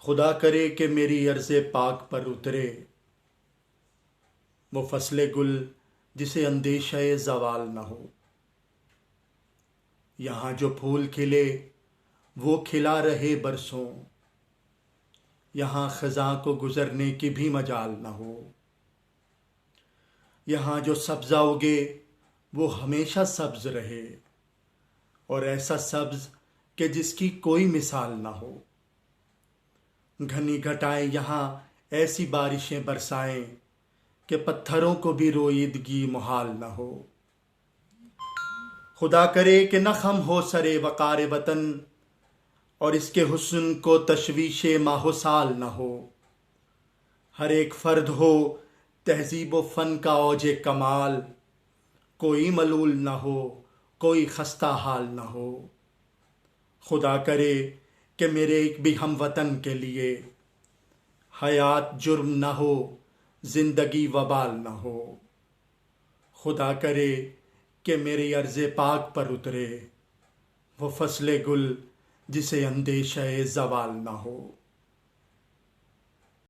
खुदा करे कि मेरी अर्ज़े पाक पर उतरे वो फसले गुल जिसे अंदेशाए ज़वाल न हो। यहाँ जो फूल खिले वो खिला रहे बरसों, यहाँ ख़ज़ां को गुज़रने की भी मजाल न हो। यहाँ जो सब्ज़ा उगे वो हमेशा सब्ज़ रहे, और ऐसा सब्ज़ कि जिसकी कोई मिसाल न हो। घनी घटाएं यहाँ ऐसी बारिशें बरसाएं कि पत्थरों को भी रोईदगी मुहाल न हो। खुदा करे कि न खम हो सरे वक़ार वतन, और इसके हुस्न को तशवीशे माहोसाल न हो। हर एक फ़र्द हो तहज़ीब व फ़न का औजे कमाल, कोई मलूल न हो, कोई खस्ता हाल न हो। खुदा करे कि मेरे एक भी हम वतन के लिए हयात जुर्म न हो, ज़िंदगी वबाल न हो। खुदा करे कि मेरी अर्ज़े पाक पर उतरे वो फसले गुल जिसे अंदेशाए ज़वाल न हो।